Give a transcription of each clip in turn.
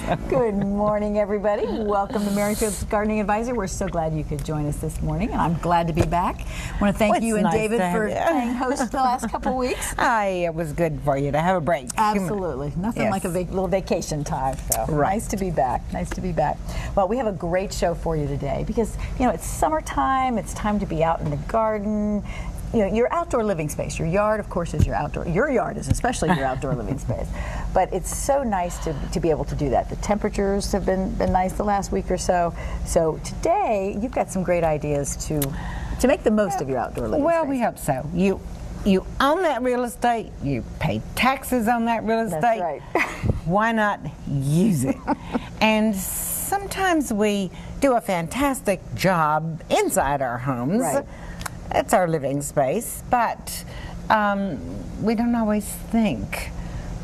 Good morning, everybody. Welcome to Merrifield's Gardening Advisor. We're so glad you could join us this morning, and I'm glad to be back. I want to thank you and nice David for playing host the last couple of weeks. It was good for you to have a break. Absolutely. Nothing like a little vacation time. So nice to be back. Nice to be back. Well, we have a great show for you today because, you know, it's summertime. It's time to be out in the garden. You know, your outdoor living space, your yard, of course, is your outdoor. Your yard is especially your outdoor living space. But it's so nice to be able to do that. The temperatures have been nice the last week or so. So today, you've got some great ideas to make the most of your outdoor living space. Well, we hope so. You own that real estate. You pay taxes on that real estate. That's right. Why not use it? And sometimes we do a fantastic job inside our homes. Right. It's our living space, but we don't always think,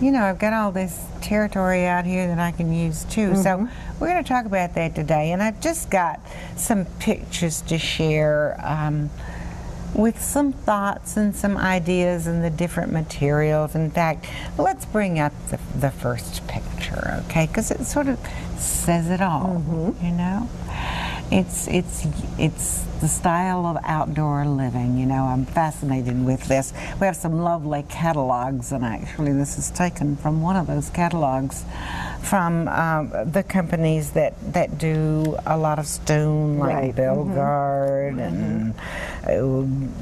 you know, I've got all this territory out here that I can use too. So we're going to talk about that today, and I've just got some pictures to share with some thoughts and some ideas and the different materials. In fact, let's bring up the first picture, okay? Because it sort of says it all, you know? It's the style of outdoor living. You know, I'm fascinated with this. We have some lovely catalogs, and actually this is taken from one of those catalogs from the companies that do a lot of stone, like Belgard and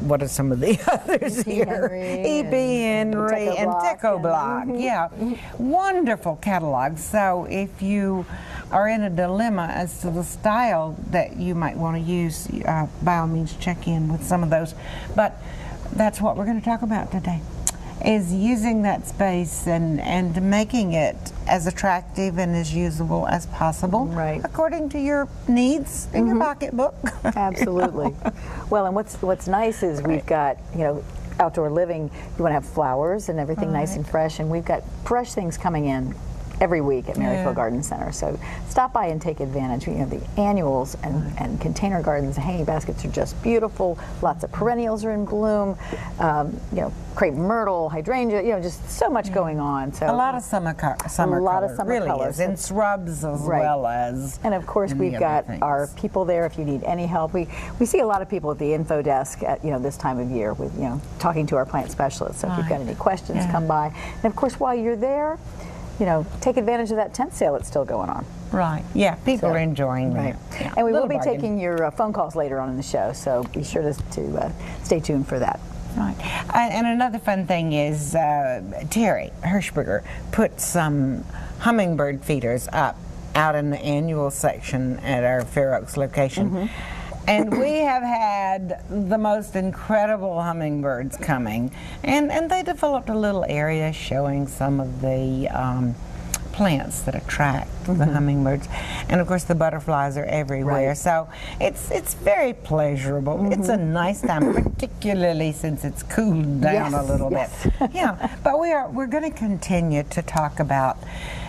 what are some of the others here? E.B. Henry and Deco Block. Yeah, wonderful catalogs. So if you are in a dilemma as to the style that you might want to use, by all means check in with some of those. But that's what we're going to talk about today, is using that space and making it as attractive and as usable as possible, according to your needs in your pocketbook. Absolutely. Well, and what's nice is we've got, you know, outdoor living, you want to have flowers and everything nice and fresh, and we've got fresh things coming in every week at Merrifield Garden Center. So stop by and take advantage. You know, the annuals and container gardens, the hanging baskets are just beautiful. Lots of perennials are in bloom. You know, crepe myrtle, hydrangea, you know, just so much going on. So a lot of summer colors. Really colors. Is. And shrubs as well as. And of course we've got our people there if you need any help. We see a lot of people at the info desk at, you know, this time of year with, you know, talking to our plant specialists. So if you've got any questions, come by. And of course while you're there, you know, take advantage of that tent sale that's still going on. Right. Yeah, people are enjoying that. Yeah. And we will be taking your phone calls later on in the show, so be sure to stay tuned for that. Right. And another fun thing is Terry Hirschberger put some hummingbird feeders up out in the annual section at our Fair Oaks location. And we have had the most incredible hummingbirds coming, and they developed a little area showing some of the plants that attract the hummingbirds, and of course the butterflies are everywhere. So it's very pleasurable. It's a nice time, particularly since it's cooled down a little bit. Yeah, but we're going to continue to talk about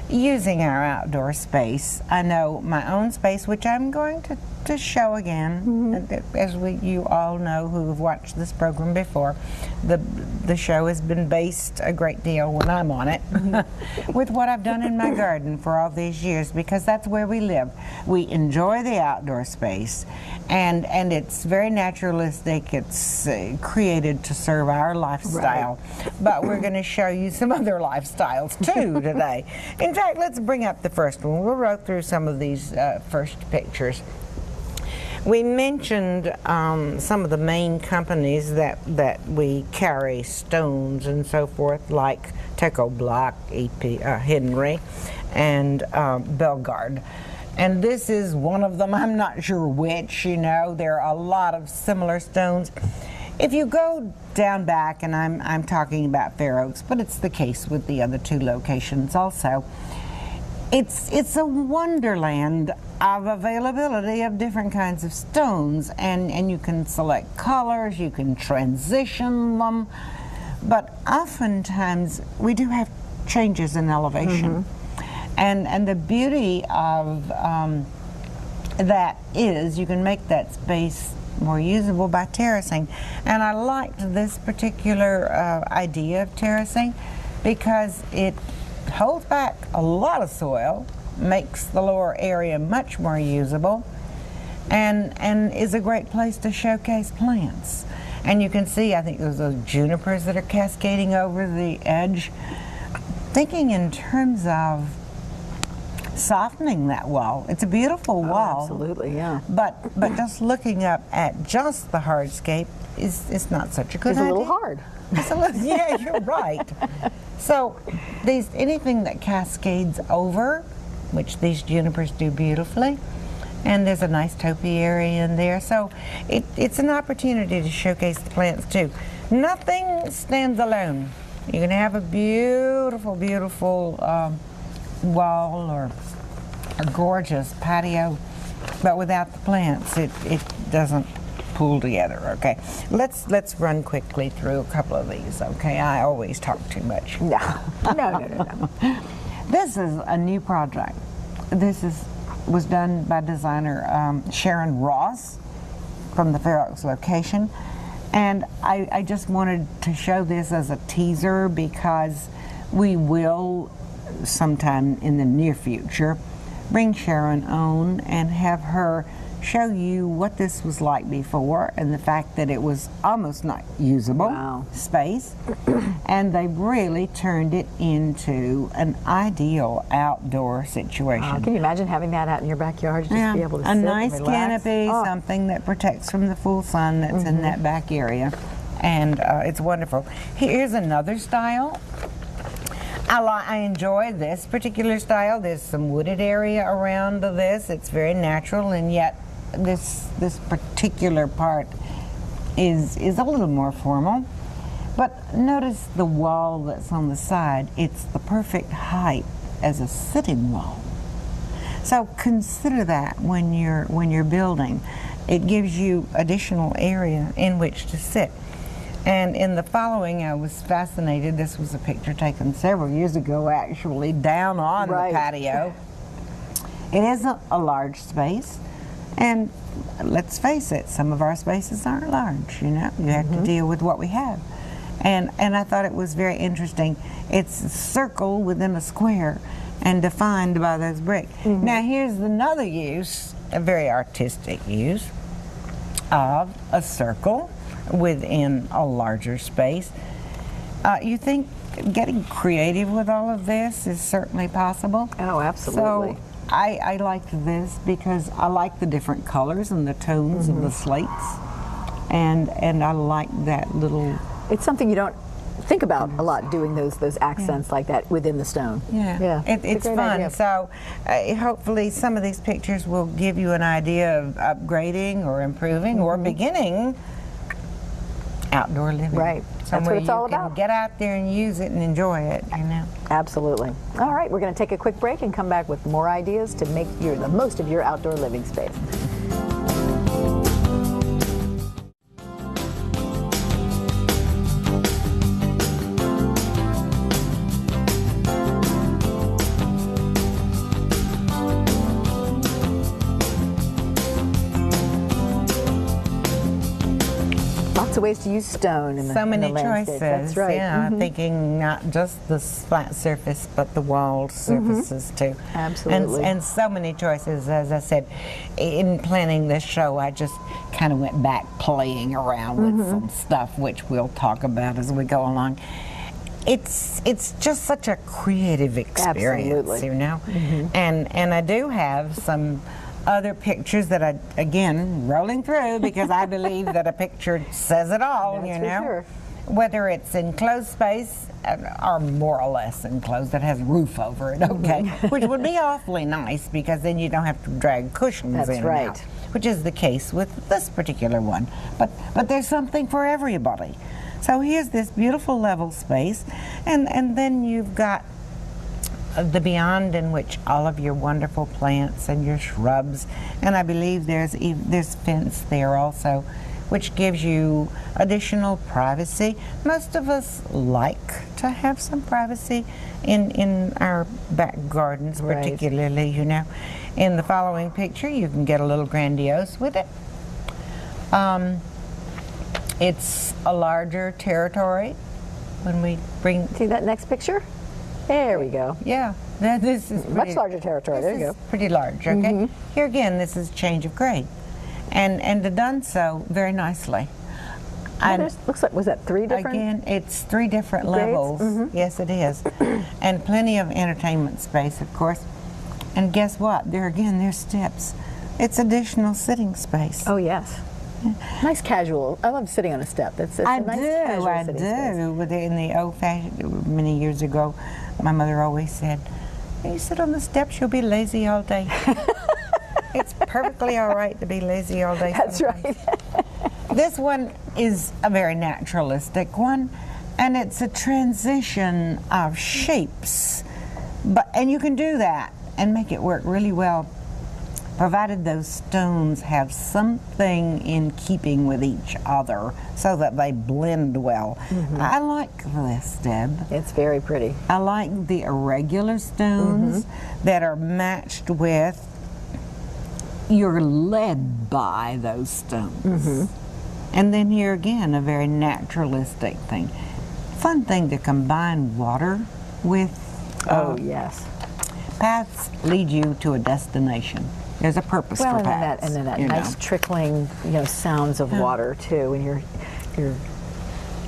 using our outdoor space. I know my own space, which I'm going to show again, as you all know who have watched this program before. The show has been based a great deal when I'm on it with what I've done in my garden for all these years, because that's where we live. We enjoy the outdoor space, and it's very naturalistic. It's created to serve our lifestyle, but we're going to show you some other lifestyles too today. In fact, let's bring up the first one. We'll roll through some of these first pictures. We mentioned some of the main companies that we carry stones and so forth, like Deco Block, E.B. Henry, and Belgard. And this is one of them. I'm not sure which, you know. There are a lot of similar stones. If you go down back, and I'm talking about Fair Oaks, but it's the case with the other two locations also, it's a wonderland of availability of different kinds of stones, and you can select colors, you can transition them, but oftentimes we do have changes in elevation. And the beauty of that is you can make that space more usable by terracing. And I liked this particular idea of terracing because it holds back a lot of soil makes the lower area much more usable, and is a great place to showcase plants. And you can see, I think there's those junipers that are cascading over the edge. Thinking in terms of softening that wall. It's a beautiful wall. Absolutely, yeah. But just looking up at just the hardscape is not such a good idea. It's a little hard. It's a little, yeah, you're right. So anything that cascades over, which these junipers do beautifully, and there's a nice topiary in there, so it's an opportunity to showcase the plants too. Nothing stands alone. You can have a beautiful, beautiful wall or a gorgeous patio, but without the plants, it doesn't pull together. Okay, let's run quickly through a couple of these. Okay, I always talk too much. No. This is a new project. This was done by designer Sharon Ross from the Fair Oaks location. And I just wanted to show this as a teaser because we will, sometime in the near future, bring Sharon on and have her show you what this was like before and the fact that it was almost not usable space. And they really turned it into an ideal outdoor situation. Can you imagine having that out in your backyard? Just be able to sit a nice and relax. canopy, something that protects from the full sun that's in that back area. And it's wonderful. Here's another style. I enjoy this particular style. There's some wooded area around this. It's very natural, and yet this particular part is a little more formal. But notice the wall that's on the side. It's the perfect height as a sitting wall. So consider that when you're building. It gives you additional area in which to sit. And in the following, I was fascinated. This was a picture taken several years ago, actually, down on the patio. It isn't a large space, and let's face it, some of our spaces aren't large, you know. You have to deal with what we have. And I thought it was very interesting. It's a circle within a square and defined by those bricks. Now here's another use, a very artistic use, of a circle within a larger space. You think getting creative with all of this is certainly possible? Oh, absolutely. So I liked this because I like the different colors and the tones of the slates, and I like that little... It's something you don't think about a lot, doing those accents like that within the stone. It's fun. Idea. So hopefully some of these pictures will give you an idea of upgrading or improving or beginning outdoor living. Right. That's what it's all about. You can get out there and use it and enjoy it, you know. Absolutely. All right, we're going to take a quick break and come back with more ideas to make the most of your outdoor living space. Lots of ways to use stone in the so many in the landscape. choices. That's right. Yeah, thinking not just the flat surface, but the walled surfaces too. Absolutely. And so many choices. As I said, in planning this show, I just kind of went back playing around with some stuff, which we'll talk about as we go along. It's just such a creative experience, you know. And I do have some other pictures that I, again, rolling through because I believe that a picture says it all, you know. Sure. Whether it's enclosed space or more or less enclosed that has a roof over it, okay, which would be awfully nice because then you don't have to drag cushions in and out, which is the case with this particular one. But there's something for everybody. So here's this beautiful level space, and then you've got the beyond, in which all of your wonderful plants and your shrubs, and I believe there's fence there also, which gives you additional privacy. Most of us like to have some privacy in our back gardens, particularly, you know. In the following picture, you can get a little grandiose with it. It's a larger territory when we bring... See that next picture? There we go. Yeah, This is much larger territory. There you go. Pretty large. Okay. Here again, this is change of grade, and done so very nicely. Looks like, was that 3 different? Again, it's 3 different levels. Yes, it is, and plenty of entertainment space, of course. And guess what? There's steps. It's additional sitting space. Oh yes. Nice casual. I love sitting on a step. It's a nice casual sitting space. In the old-fashioned, many years ago, my mother always said, "You sit on the steps, you'll be lazy all day." It's perfectly all right to be lazy all day. That's right. This one is a very naturalistic one, and it's a transition of shapes. And you can do that and make it work really well, provided those stones have something in keeping with each other so that they blend well. I like this, Deb. It's very pretty. I like the irregular stones that are matched with, you're led by those stones. And then here again, a very naturalistic thing. Fun thing to combine water with. Oh, yes. Paths lead you to a destination. There's a purpose for paths. And then that nice trickling, sounds of water too, when you're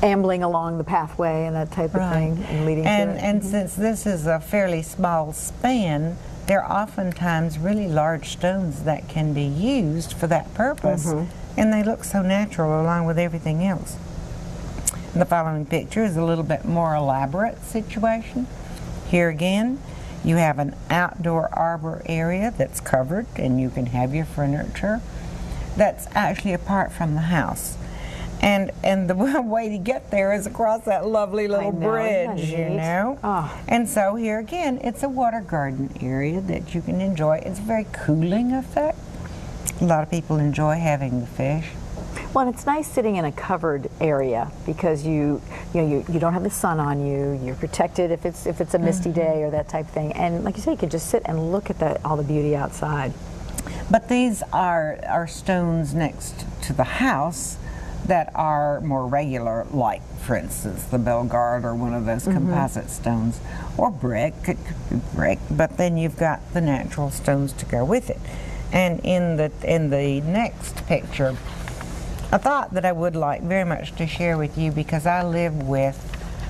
ambling along the pathway and that type of thing, and leading to it. And since this is a fairly small span, there are oftentimes really large stones that can be used for that purpose, and they look so natural along with everything else. The following picture is a little bit more elaborate situation. Here again, you have an outdoor arbor area that's covered, and you can have your furniture that's actually apart from the house. And the way to get there is across that lovely little bridge, you know. Oh. And so here again, it's a water garden area that you can enjoy. It's a very cooling effect. A lot of people enjoy having the fish. Well, it's nice sitting in a covered area because you don't have the sun on you. You're protected if it's a misty day or that type of thing. And like you say, you can just sit and look at all the beauty outside. But these are stones next to the house that are more regular, like, for instance, the Bellegarde or one of those composite stones, or brick. It could be brick, but then you've got the natural stones to go with it. And in the next picture, a thought that I would like very much to share with you, because I live with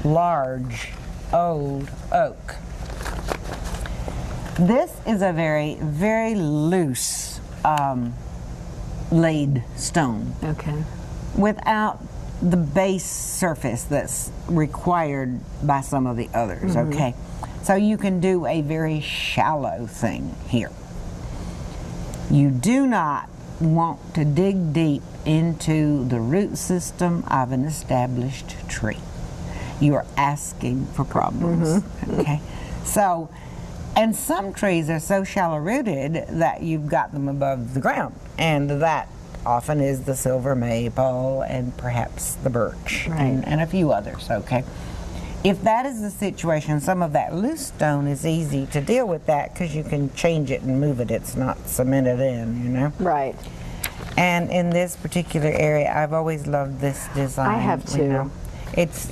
large old oak. This is a very, very loose laid stone. Okay. Without the base surface that's required by some of the others, okay? So you can do a very shallow thing here. You do not want to dig deep into the root system of an established tree. You are asking for problems, okay? So, and some trees are so shallow rooted that you've got them above the ground, and that often is the silver maple and perhaps the birch, and a few others, okay? If that is the situation, some of that loose stone is easy to deal with that because you can change it and move it. It's not cemented in, you know? Right. And in this particular area, I've always loved this design. I have too. You know? It's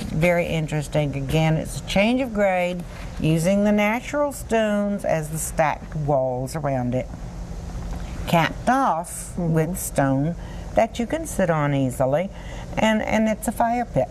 very interesting. Again, it's a change of grade, using the natural stones as the stacked walls around it, capped off with stone that you can sit on easily, and it's a fire pit.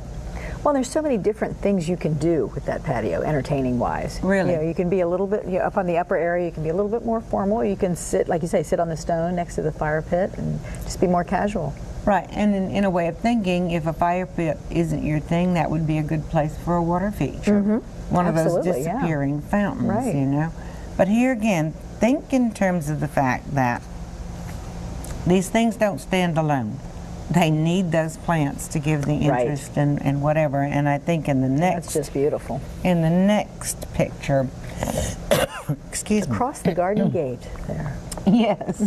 Well, there's so many different things you can do with that patio, entertaining-wise. Really? You can be a little bit, up on the upper area, you can be a little bit more formal. You can sit, like you say, sit on the stone next to the fire pit and just be more casual. Right, and in a way of thinking, if a fire pit isn't your thing, that would be a good place for a water feature. One of those disappearing fountains, you know. But here again, think in terms of the fact that these things don't stand alone. They need those plants to give the interest and whatever. And I think in the next, that's just beautiful. In the next picture, excuse me, across the garden gate there. Yes.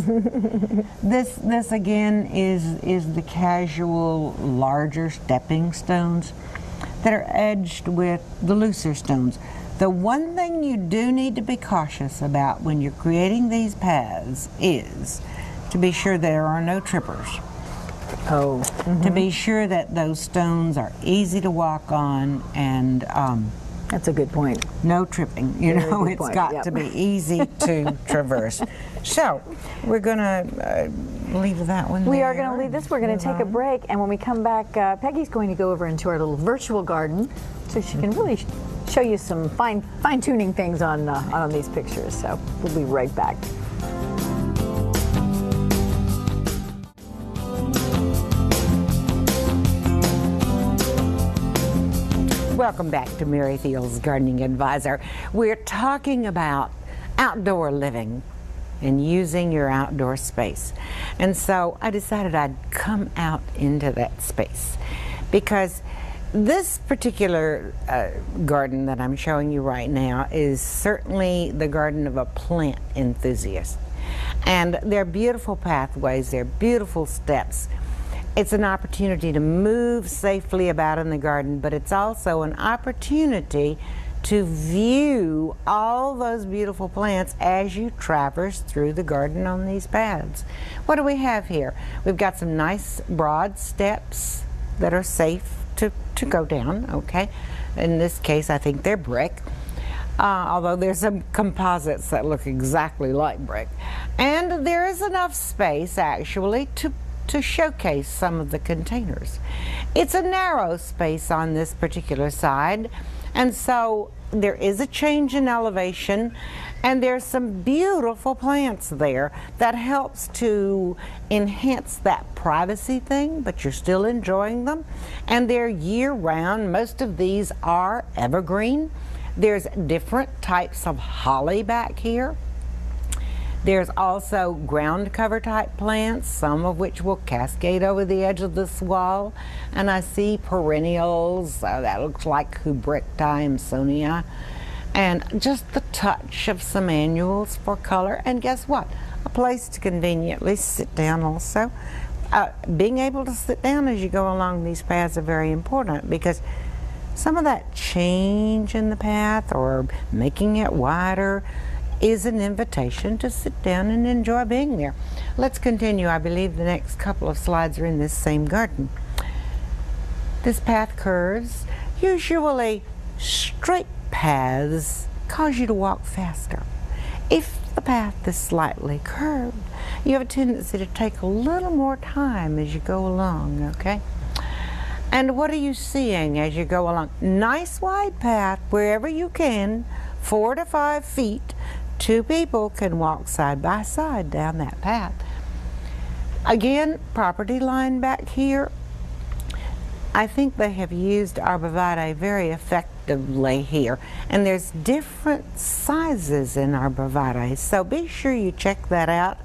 This again is the casual, larger stepping stones that are edged with the looser stones. The one thing you do need to be cautious about when you're creating these paths is to be sure there are no trippers. To be sure that those stones are easy to walk on and That's a good point. No tripping, you Very know, good it's point, got yep. to be easy to traverse. So, we're going to leave that one We there. are going to leave this. We're going to take a break, and when we come back, Peggy's going to go over into our little virtual garden so she can really show you some fine-tuning things on these pictures. So we'll be right back. Welcome back to Mary Thiel's Gardening Advisor. We're talking about outdoor living and using your outdoor space. And so I decided I'd come out into that space because this particular garden that I'm showing you right now is certainly the garden of a plant enthusiast. And they're beautiful pathways, they're beautiful steps. It's an opportunity to move safely about in the garden, but it's also an opportunity to view all those beautiful plants as you traverse through the garden on these paths. What do we have here? We've got some nice broad steps that are safe to go down, okay? In this case, I think they're brick. Although there's some composites that look exactly like brick. And there is enough space, actually, to showcase some of the containers. It's a narrow space on this particular side, and so there is a change in elevation, and there's some beautiful plants there that helps to enhance that privacy thing, but you're still enjoying them, and they're year-round. Most of these are evergreen. There's different types of holly back here. There's also ground cover type plants, some of which will cascade over the edge of this wall. And I see perennials, that looks like Hubrichta Imsonia. And just the touch of some annuals for color. And guess what? A place to conveniently sit down also. Being able to sit down as you go along these paths are very important because some of that change in the path or making it wider is an invitation to sit down and enjoy being there. Let's continue. I believe the next couple of slides are in this same garden. This path curves. Usually straight paths cause you to walk faster. If the path is slightly curved, you have a tendency to take a little more time as you go along, okay? And what are you seeing as you go along? Nice wide path wherever you can, 4 to 5 feet. 2 people can walk side by side down that path. Again, property line back here. I think they have used arborvitae very effectively here. And there's different sizes in arborvitae, so be sure you check that out.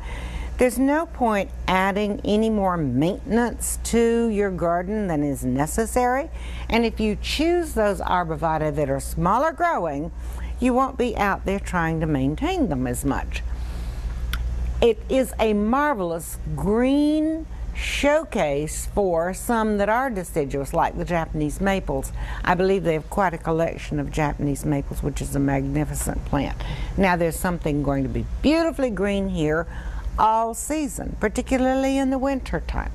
There's no point adding any more maintenance to your garden than is necessary. And if you choose those arborvitae that are smaller growing, you won't be out there trying to maintain them as much. It is a marvelous green showcase for some that are deciduous, like the Japanese maples. I believe they have quite a collection of Japanese maples, which is a magnificent plant. Now there's something going to be beautifully green here all season, particularly in the winter time.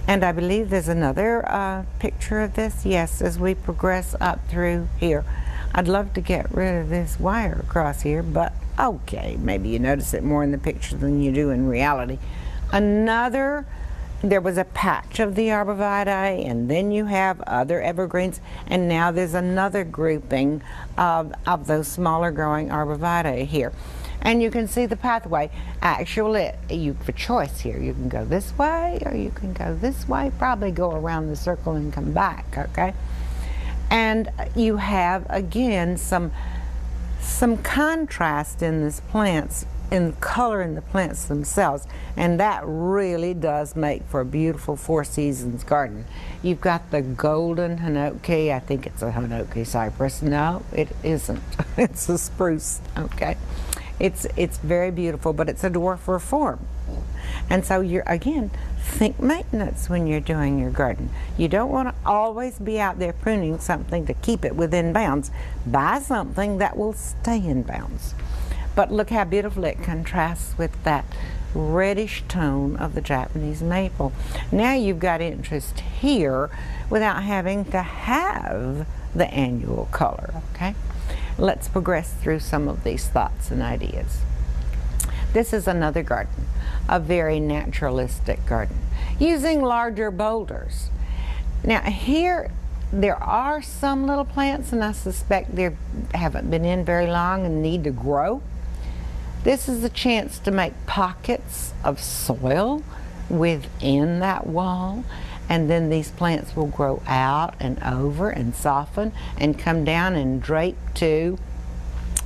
And I believe there's another picture of this, yes, as we progress up through here. I'd love to get rid of this wire across here, but okay, maybe you notice it more in the picture than you do in reality. There was a patch of the arborvitae, and then you have other evergreens, and now there's another grouping of those smaller growing arborvitae here. And you can see the pathway. Actually, you have a choice here. You can go this way, or you can go this way, probably go around the circle and come back, okay? And you have, again, some contrast in these plants, in color in the plants themselves, and that really does make for a beautiful Four Seasons garden. You've got the golden hinoki. I think it's a hinoki cypress. No, it isn't. It's a spruce, okay? It's very beautiful, but it's a dwarfer form. And so you're, again, think maintenance when you're doing your garden. You don't want to always be out there pruning something to keep it within bounds. Buy something that will stay in bounds. But look how beautiful it contrasts with that reddish tone of the Japanese maple. Now you've got interest here without having to have the annual color, okay? Let's progress through some of these thoughts and ideas. This is another garden, a very naturalistic garden, using larger boulders. Now here, there are some little plants, and I suspect they haven't been in very long and need to grow. This is a chance to make pockets of soil within that wall, and then these plants will grow out and over and soften and come down and drape to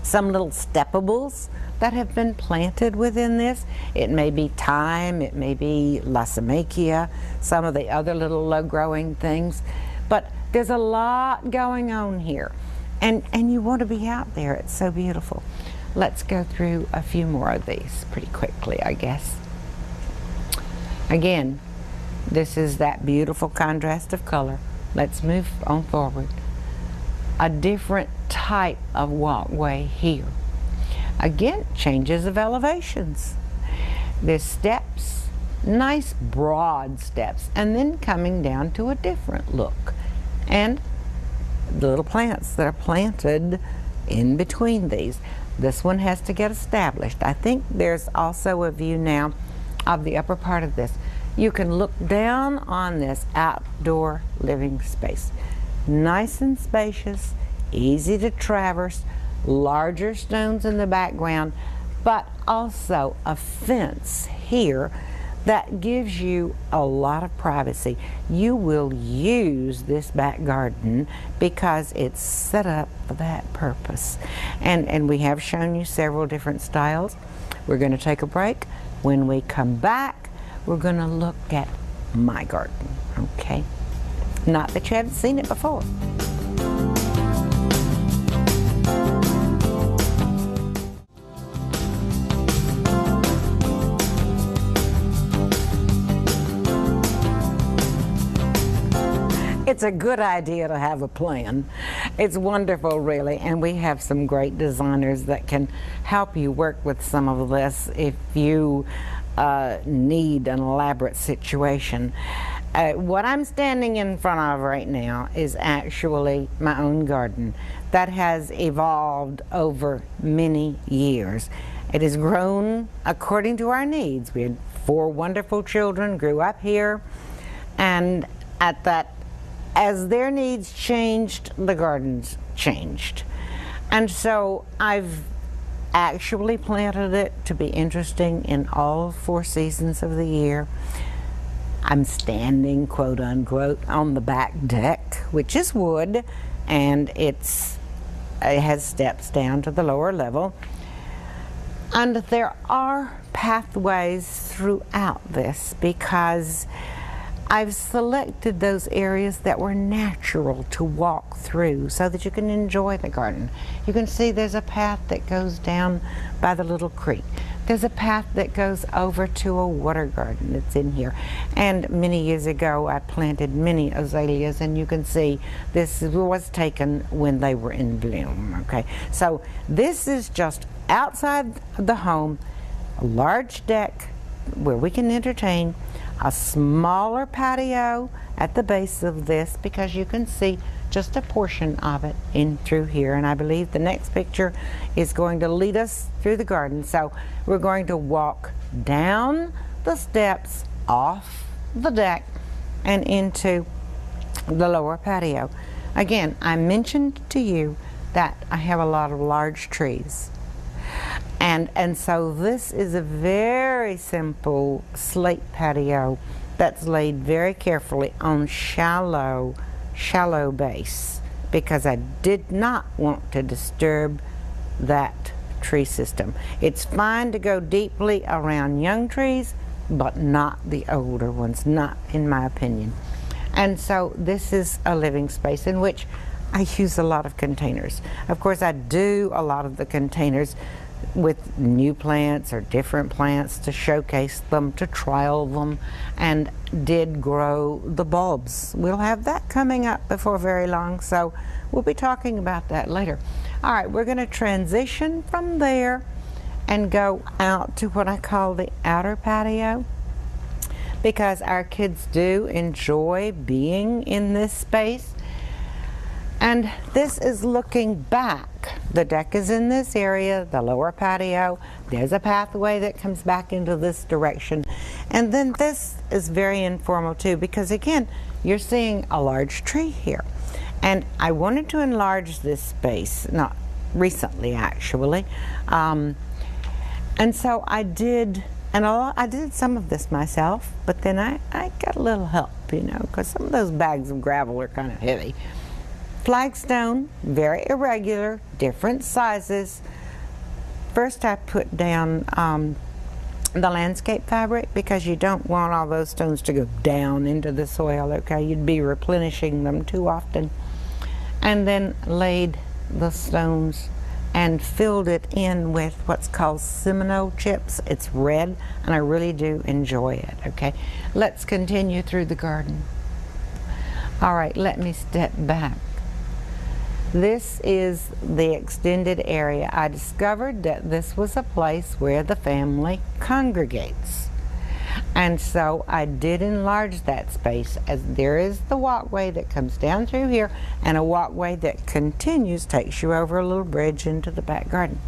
some little steppables that have been planted within this. It may be thyme, it may be lacimachia, some of the other little low-growing things, but there's a lot going on here, and you want to be out there. It's so beautiful. Let's go through a few more of these pretty quickly, I guess. Again, this is that beautiful contrast of color. Let's move on forward. A different type of walkway here. Again, changes of elevations. There's steps, nice broad steps, and then coming down to a different look. And the little plants that are planted in between these. This one has to get established. I think there's also a view now of the upper part of this. You can look down on this outdoor living space. Nice and spacious, easy to traverse, larger stones in the background, but also a fence here that gives you a lot of privacy. You will use this back garden because it's set up for that purpose. And we have shown you several different styles. We're going to take a break. When we come back, we're going to look at my garden, okay? Not that you haven't seen it before. It's a good idea to have a plan. It's wonderful, really, and we have some great designers that can help you work with some of this if you need an elaborate situation. What I'm standing in front of right now is actually my own garden that has evolved over many years. It has grown according to our needs. We had 4 wonderful children, grew up here, and as their needs changed, the gardens changed. And so I've actually planted it to be interesting in all 4 seasons of the year. I'm standing, quote unquote, on the back deck, which is wood, and it has steps down to the lower level. And there are pathways throughout this because I've selected those areas that were natural to walk through so that you can enjoy the garden. You can see there's a path that goes down by the little creek. There's a path that goes over to a water garden that's in here. And many years ago I planted many azaleas, and you can see this was taken when they were in bloom, okay? So this is just outside the home, a large deck where we can entertain, a smaller patio at the base of this because you can see just a portion of it in through here, and I believe the next picture is going to lead us through the garden. So we're going to walk down the steps, off the deck, and into the lower patio. Again, I mentioned to you that I have a lot of large trees. And so this is a very simple slate patio that's laid very carefully on shallow base because I did not want to disturb that tree system. It's fine to go deeply around young trees, but not the older ones, not in my opinion. And so this is a living space in which I use a lot of containers. Of course, I do a lot of the containers with new plants or different plants to showcase them, to trial them, and did grow the bulbs. We'll have that coming up before very long, so we'll be talking about that later. All right, we're going to transition from there and go out to what I call the outer patio, because our kids do enjoy being in this space. And this is looking back. The deck is in this area, the lower patio. There's a pathway that comes back into this direction. And then this is very informal too, because again, you're seeing a large tree here. And I wanted to enlarge this space, not recently actually. And so I did, and I did some of this myself, but then I got a little help, you know, because some of those bags of gravel are kind of heavy. Flagstone, very irregular, different sizes. First I put down the landscape fabric, because you don't want all those stones to go down into the soil, okay? You'd be replenishing them too often. And then laid the stones and filled it in with what's called Seminole chips. It's red, and I really do enjoy it, okay? Let's continue through the garden. All right, let me step back. This is the extended area. I discovered that this was a place where the family congregates. And so I did enlarge that space, as there is the walkway that comes down through here and a walkway that continues, takes you over a little bridge into the back garden.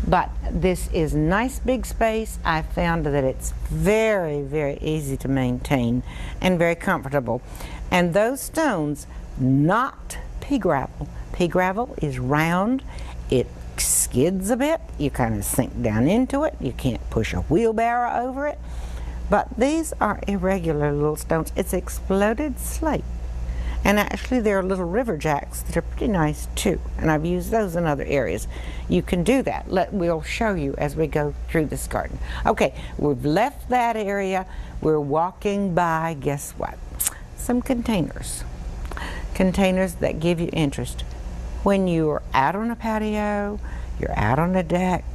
But this is nice big space. I found that it's very, very easy to maintain and very comfortable. And those stones, not pea gravel. Pea gravel is round, it skids a bit, you kind of sink down into it, you can't push a wheelbarrow over it. But these are irregular little stones. It's exploded slate. And actually there are little river jacks that are pretty nice too, and I've used those in other areas. You can do that. We'll show you as we go through this garden. Okay, we've left that area. We're walking by, guess what? Some containers. Containers that give you interest. When you're out on a patio, you're out on a deck,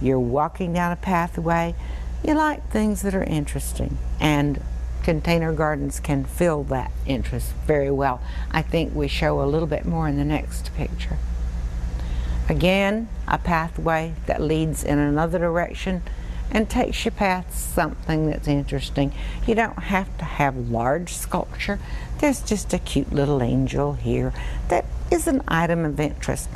you're walking down a pathway, you like things that are interesting, and container gardens can fill that interest very well. I think we show a little bit more in the next picture. Again, a pathway that leads in another direction and takes you past something that's interesting. You don't have to have large sculpture. There's just a cute little angel here that is an item of interest.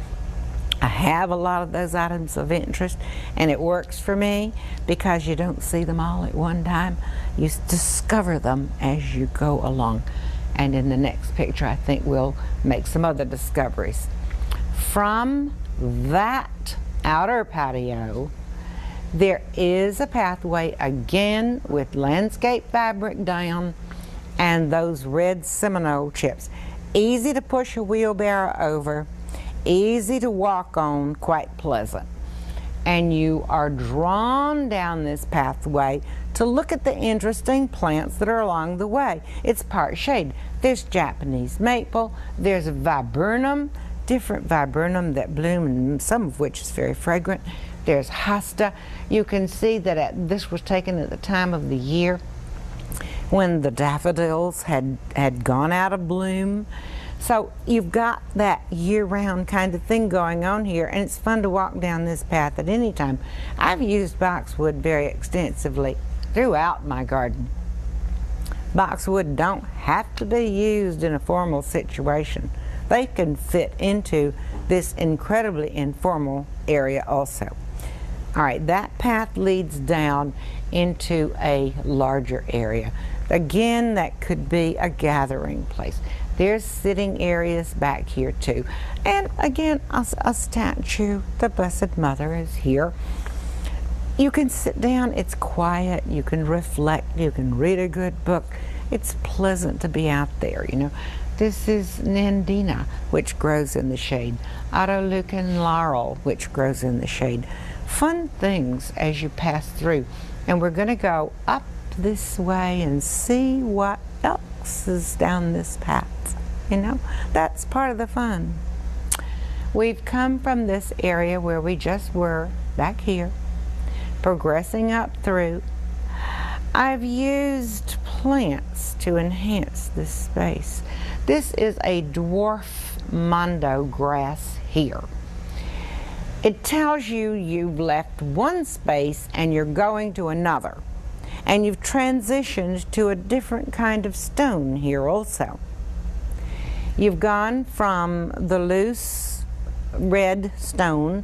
I have a lot of those items of interest, and it works for me because you don't see them all at one time. You discover them as you go along. And in the next picture, I think we'll make some other discoveries. From that outer patio, there is a pathway again with landscape fabric down and those red Seminole chips. Easy to push a wheelbarrow over, easy to walk on, quite pleasant. And you are drawn down this pathway to look at the interesting plants that are along the way. It's part shade. There's Japanese maple, there's viburnum, different viburnum that bloom, and some of which is very fragrant. There's hosta. You can see that this was taken at the time of the year when the daffodils had gone out of bloom. So you've got that year-round kind of thing going on here, and it's fun to walk down this path at any time. I've used boxwood very extensively throughout my garden. Boxwood don't have to be used in a formal situation. They can fit into this incredibly informal area also. All right, that path leads down into a larger area. Again, that could be a gathering place. There's sitting areas back here too. And again, a statue, the Blessed Mother is here. You can sit down, it's quiet, you can reflect, you can read a good book. It's pleasant to be out there, you know. This is Nandina, which grows in the shade. Autolucan laurel, which grows in the shade. Fun things as you pass through. And we're going to go up this way and see what else is down this path. You know, that's part of the fun. We've come from this area where we just were, back here, progressing up through. I've used plants to enhance this space. This is a dwarf mondo grass here. It tells you you've left one space and you're going to another. And you've transitioned to a different kind of stone here also. You've gone from the loose red stone,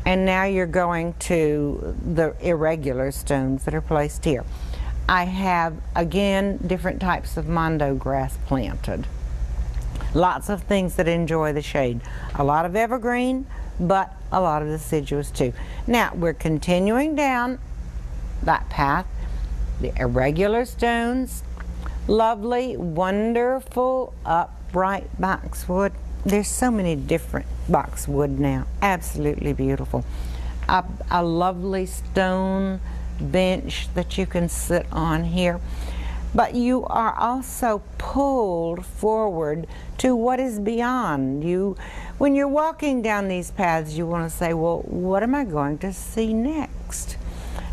and now you're going to the irregular stones that are placed here. I have, again, different types of mondo grass planted. Lots of things that enjoy the shade. A lot of evergreen, but a lot of deciduous too. Now, we're continuing down that path. The irregular stones, lovely, wonderful, upright boxwood. There's so many different boxwood now. Absolutely beautiful. A lovely stone bench that you can sit on here. But you are also pulled forward to what is beyond. When you're walking down these paths, you want to say, well, what am I going to see next?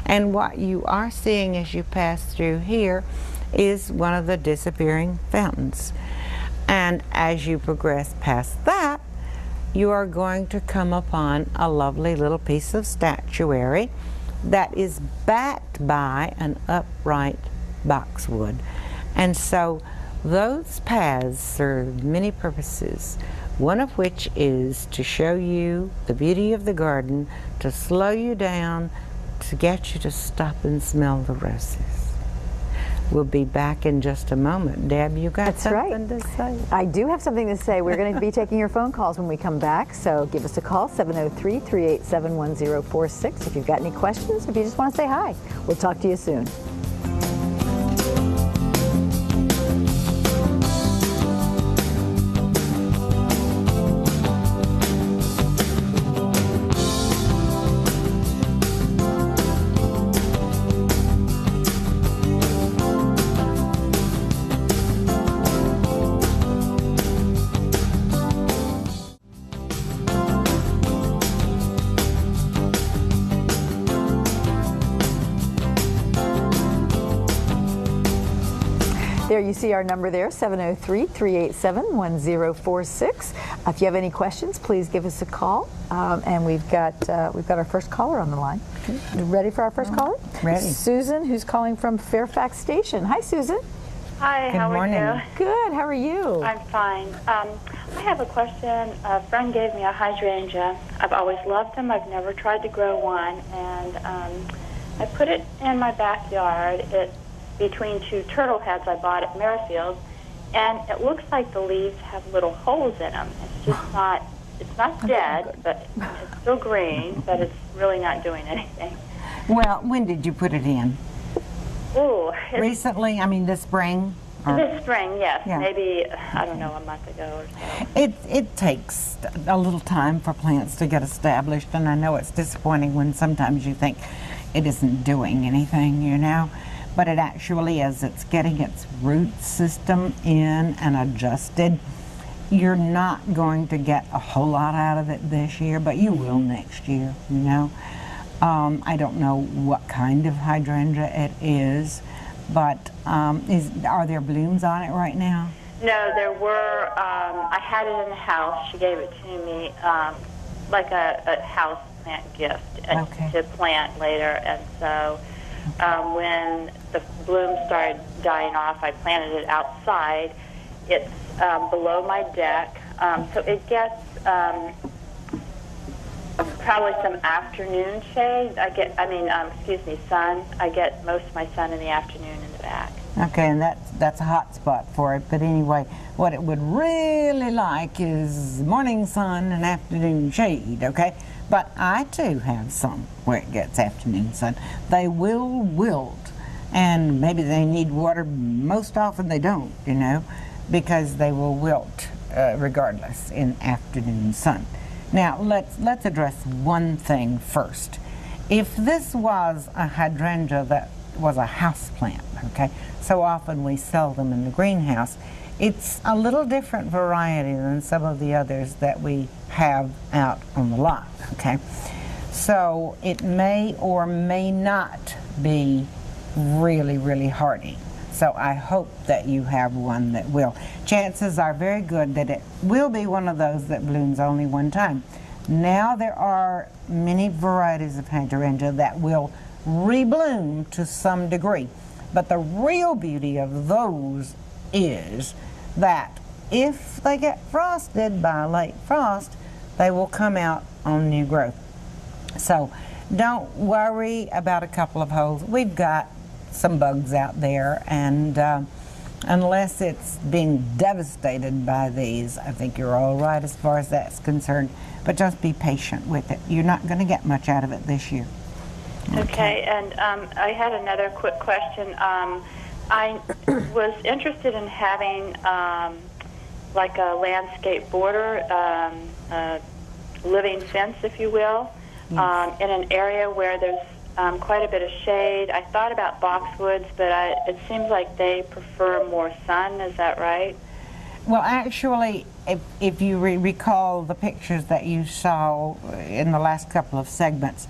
And what you are seeing as you pass through here is one of the disappearing fountains. And as you progress past that, you are going to come upon a lovely little piece of statuary that is backed by an upright boxwood. And so those paths serve many purposes, one of which is to show you the beauty of the garden, to slow you down, to get you to stop and smell the roses. We'll be back in just a moment. Deb, you got something to say? I do have something to say. We're going to be taking your phone calls when we come back, so give us a call, 703-387-1046. If you've got any questions, if you just want to say hi, we'll talk to you soon. There you see our number there, 703-387-1046. If you have any questions, please give us a call. And we've got our first caller on the line. Ready for our first caller? Ready. Susan, who's calling from Fairfax Station. Hi, Susan. Hi, how are you? Good, how are you? I'm fine. I have a question. A friend gave me a hydrangea. I've always loved them. I've never tried to grow one. And I put it in my backyard. It's between two turtle heads I bought at Merrifield, and it looks like the leaves have little holes in them. It's just not, it's not dead, but it's still green, but it's really not doing anything. Well, when did you put it in? Ooh. Recently? I mean, this spring? This spring, yes. Yeah. Maybe, I don't know, a month ago or so. It takes a little time for plants to get established, and I know it's disappointing when sometimes you think it isn't doing anything, you know. But it actually is. It's getting its root system in and adjusted. You're not going to get a whole lot out of it this year, but you will next year, you know. I don't know what kind of hydrangea it is, but are there blooms on it right now? No, there were. I had it in the house. She gave it to me like a house plant gift to plant later, and so when the blooms started dying off, I planted it outside. It's below my deck, so it gets probably some afternoon shade. Sun. I get most of my sun in the afternoon in the back. Okay, and that's a hot spot for it. But anyway, what it would really like is morning sun and afternoon shade, okay? But I too have some where it gets afternoon sun. They will wilt, and maybe they need water. Most often they don't, you know, because they will wilt regardless in afternoon sun. Now let's address one thing first. If this was a hydrangea that was a house plant, okay, so often we sell them in the greenhouse, it's a little different variety than some of the others that we have out on the lot, okay? So it may or may not be really, really hardy. So I hope that you have one that will. Chances are very good that it will be one of those that blooms only one time. Now there are many varieties of hydrangea that will rebloom to some degree. But the real beauty of those is that if they get frosted by late frost, they will come out on new growth. So don't worry about a couple of holes. We've got some bugs out there, and unless it's being devastated by these, I think you're all right as far as that's concerned. But just be patient with it. You're not going to get much out of it this year. Okay, and I had another quick question. I was interested in having like a landscape border, living fence, if you will, yes. In an area where there's quite a bit of shade. I thought about boxwoods, but it seems like they prefer more sun. Is that right? Well, actually, if you recall the pictures that you saw in the last couple of segments,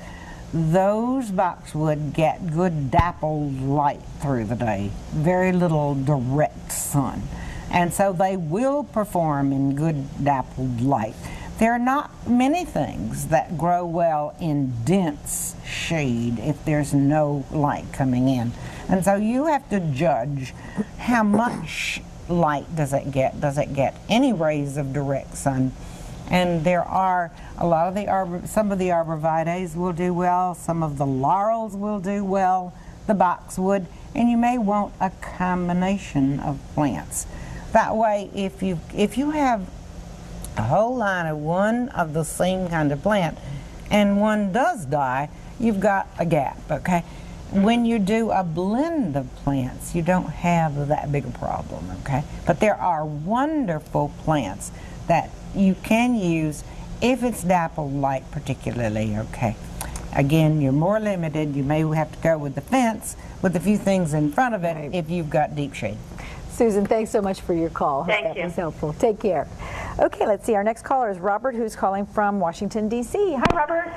those boxwood get good dappled light through the day, very little direct sun. And so they will perform in good dappled light. There are not many things that grow well in dense shade if there's no light coming in. And so you have to judge how much light does it get? Does it get any rays of direct sun? And there are a lot of some of the arborvitaes will do well, some of the laurels will do well, the boxwood, and you may want a combination of plants. That way, if you have a whole line of one of the same kind of plant and one does die, you've got a gap, okay? When you do a blend of plants, you don't have that big a problem, okay? But there are wonderful plants that you can use if it's dappled light particularly, okay? Again, you're more limited. You may have to go with the fence with a few things in front of it if you've got deep shade. Susan, thanks so much for your call. Thank you. That was helpful. Take care. Okay, let's see. Our next caller is Robert, who's calling from Washington, D.C. Hi, Robert.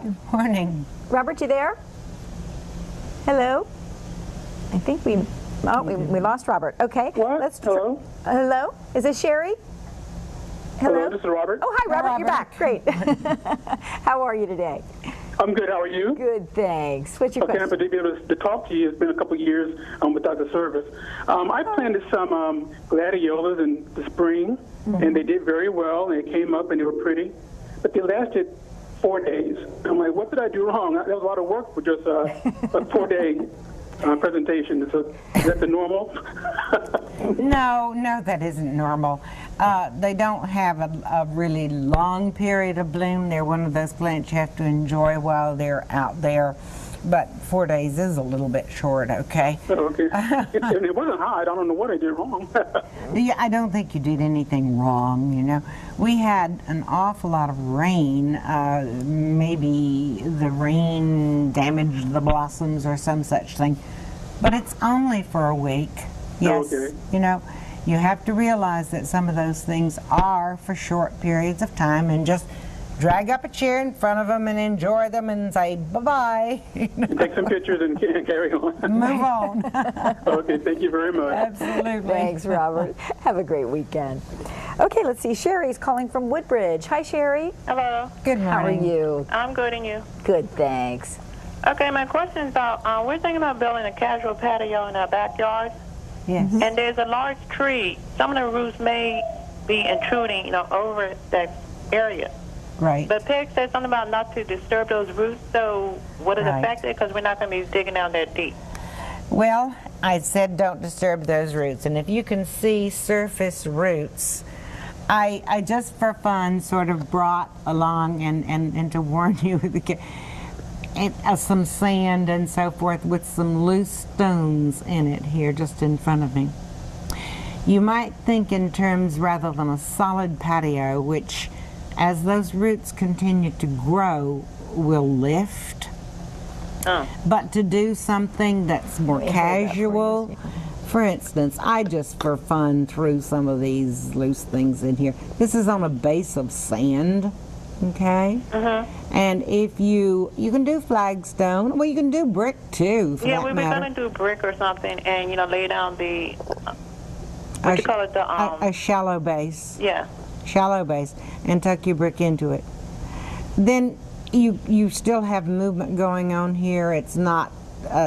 Good morning. Robert, you there? Hello? I think we lost Robert. Okay. What? Let's Hello? Hello? Is this Sherry? Hello, this is Robert. Oh, hi, Robert. You're back. Great. How are you today? I'm good. How are you? Good, thanks. What's your Okay, question? I'm to be able to talk to you. It's been a couple of years without the service. I planted some gladiolas in the spring, and they did very well, and they came up, and they were pretty. But they lasted 4 days. I'm like, what did I do wrong? That was a lot of work for just a 4-day presentation. So is that the normal? No, that isn't normal. They don't have a really long period of bloom. They're one of those plants you have to enjoy while they're out there. But 4 days is a little bit short, okay? Oh, okay. It wasn't hot. I don't know what I did wrong. Yeah, I don't think you did anything wrong, you know. We had an awful lot of rain. Maybe the rain damaged the blossoms or some such thing. But it's only for a week. Yes, Okay. You know, you have to realize that some of those things are for short periods of time, and just drag up a chair in front of them and enjoy them and say bye-bye. Take some pictures and carry on. Move on. Okay, thank you very much. Absolutely. Thanks, Robert. Have a great weekend. Okay, let's see. Sherry's calling from Woodbridge. Hi, Sherry. Hello. Good morning. How are you? I'm good, and you? Good, thanks. Okay, my question is about, we're thinking about building a casual patio in our backyard, Yes. and there's a large tree. Some of the roots may be intruding, you know, over that area. Right. But Peg said something about not to disturb those roots, so would it Right. affect it? Because we're not going to be digging down that deep. Well, I said don't disturb those roots, and if you can see surface roots, I just for fun sort of brought along and to warn you some sand and so forth with some loose stones in it here just in front of me. You might think in terms rather than a solid patio, which as those roots continue to grow will lift. Oh. But to do something that's more casual, for instance, I just for fun threw some of these loose things in here. This is on a base of sand, okay? And if you can do flagstone, well, you can do brick too, for Yeah, that we were matter. going to do brick or something and, you know, lay down the, what you call it, a shallow base. yeah. Shallow base, and tuck your brick into it. Then you still have movement going on here. It's not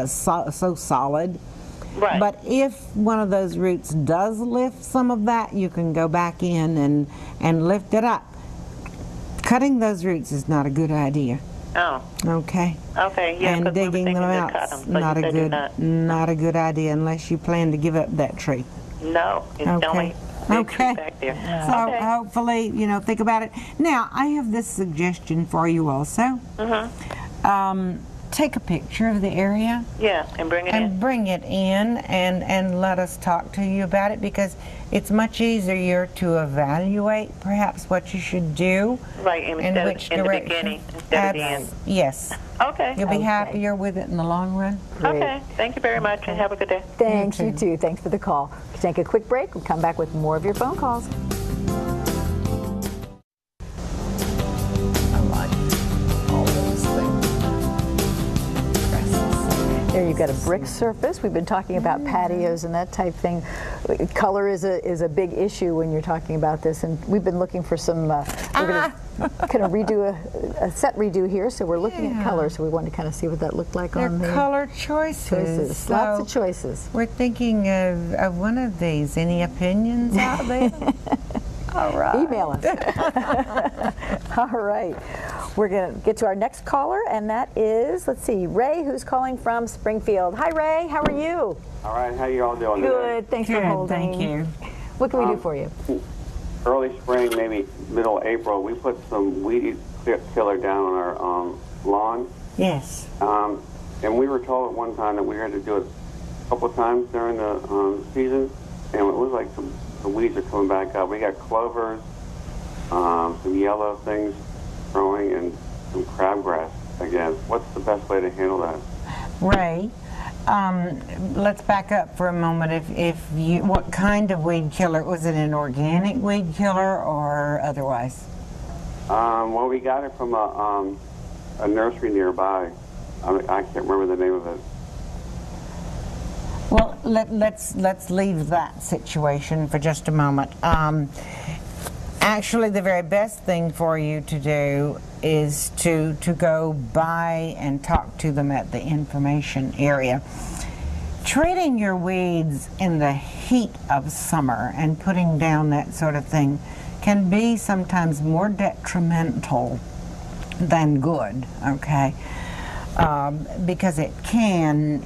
so solid. Right. But if one of those roots does lift some of that, you can go back in and lift it up. Cutting those roots is not a good idea. Oh. Okay. Okay. Yeah. And digging them out is not a good idea unless you plan to give up that tree. No, it's the only big tree back there. Yeah. So hopefully, you know, think about it. Now, I have this suggestion for you also. Take a picture of the area. Yeah, and bring it in. And bring it in and let us talk to you about it, because it's much easier to evaluate perhaps what you should do. Right, in which in direction. The beginning instead of the end. Yes. Okay. You'll be happier with it in the long run. Great. Okay. Thank you very much, and have a good day. Thanks, you too. Thanks for the call. We'll take a quick break. We'll come back with more of your phone calls. There you've got a brick surface. We've been talking about patios and that type thing. Color is a big issue when you're talking about this, and we've been looking for some, we're going to kind of redo a set redo here, so we're looking at color, so we want to kind of see what that looked like on the color choices. So lots of choices. We're thinking of one of these. Any opinions out there? All right. Email us. All right. We're going to get to our next caller, and that is, let's see, Ray, who's calling from Springfield. Hi, Ray. How are you? All right. How you all doing today? Good. Thanks for holding. Thank you. What can we do for you? Early spring, maybe middle April, we put some weed killer down on our lawn. Yes. And we were told at one time that we had to do it a couple of times during the season, and it was like the weeds are coming back up. We got clovers, some yellow things growing, and some crabgrass again. What's the best way to handle that? Ray, let's back up for a moment. What kind of weed killer? Was it an organic weed killer or otherwise? Well, we got it from a nursery nearby. I can't remember the name of it. Well, let's leave that situation for just a moment. Actually, the very best thing for you to do is to go by and talk to them at the information area. Treating your weeds in the heat of summer and putting down that sort of thing can be sometimes more detrimental than good, okay? Because it can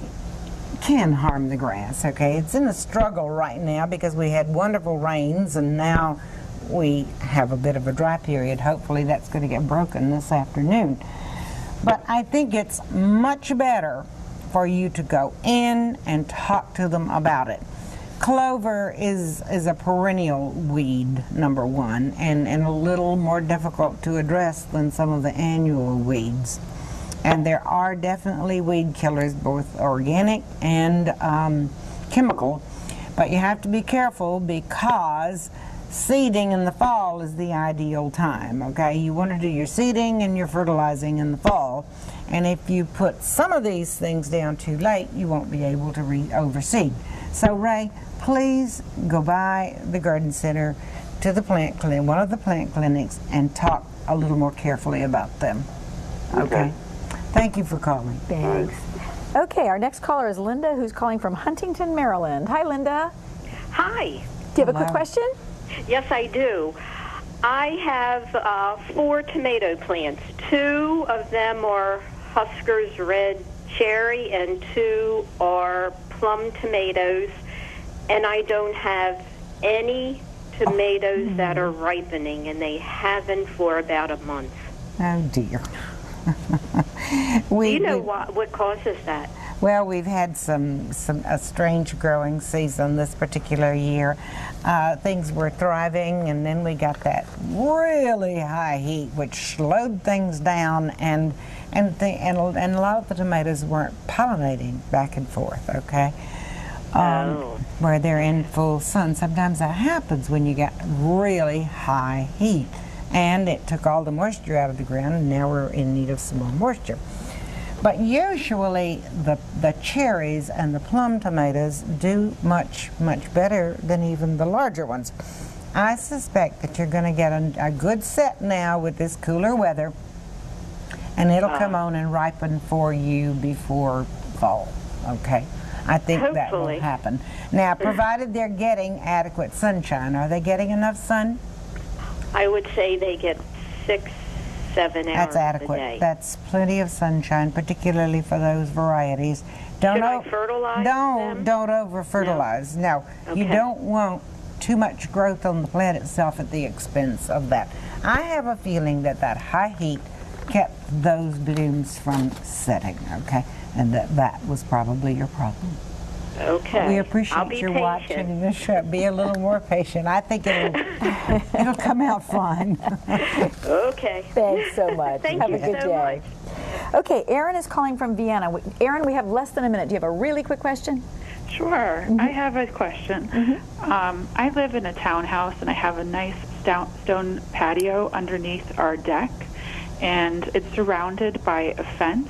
harm the grass, okay? It's in a struggle right now because we had wonderful rains and now we have a bit of a dry period. Hopefully that's going to get broken this afternoon. But I think it's much better for you to go in and talk to them about it. Clover is a perennial weed, number one, and a little more difficult to address than some of the annual weeds. And there are definitely weed killers, both organic and chemical, but you have to be careful because seeding in the fall is the ideal time, okay? You want to do your seeding and your fertilizing in the fall, and if you put some of these things down too late, you won't be able to overseed. So Ray, please go by the garden center to the plant clinic, one of the plant clinics, and talk a little more carefully about them, okay? Thank you for calling. Thanks. Okay, our next caller is Linda, who's calling from Huntington, Maryland. Hi, Linda. Hi. Do you have a quick question? Yes, I do. I have 4 tomato plants. 2 of them are Husker's Red Cherry, and 2 are plum tomatoes, and I don't have any tomatoes that are ripening, and they haven't for about a month. Oh, dear. Do you know what causes that? Well, we've had a strange growing season this particular year. Things were thriving, and then we got that really high heat, which slowed things down, and a lot of the tomatoes weren't pollinating back and forth. Okay, where they're in full sun. Sometimes that happens when you get really high heat, and it took all the moisture out of the ground, and now we're in need of some more moisture. But usually the cherries and the plum tomatoes do much better than even the larger ones. I suspect that you're going to get a good set now with this cooler weather, and it'll come on and ripen for you before fall, okay? I think that will Hopefully. happen. Now, provided they're getting adequate sunshine, are they getting enough sun? I would say they get 6, 7 hours That's a adequate. day. That's plenty of sunshine, particularly for those varieties. Should I fertilize them? Don't over-fertilize. No, you Okay. don't want too much growth on the plant itself at the expense of that. I have a feeling that that high heat kept those blooms from setting, okay? And that was probably your problem. Okay. We I'll appreciate be your patient. watching the show. Be a little more patient. I think it'll come out fine. Okay. Thanks so much. Thank Have you a good so day. Okay, Erin is calling from Vienna. Erin, we have less than a minute. Do you have a really quick question? Sure. I have a question. I live in a townhouse, and I have a nice stone patio underneath our deck, and it's surrounded by a fence.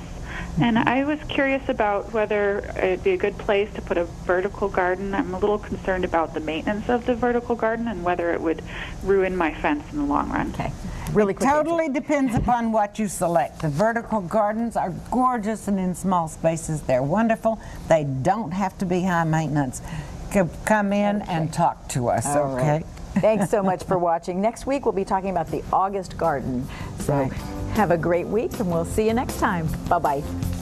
And I was curious about whether it'd be a good place to put a vertical garden. I'm a little concerned about the maintenance of the vertical garden and whether it would ruin my fence in the long run. Okay. Really quick. Totally depends upon what you select. The vertical gardens are gorgeous, and in small spaces they're wonderful. They don't have to be high maintenance. Come in and talk to us, All okay? right. Thanks so much for watching. Next week we'll be talking about the August garden. So have a great week, and we'll see you next time. Bye-bye.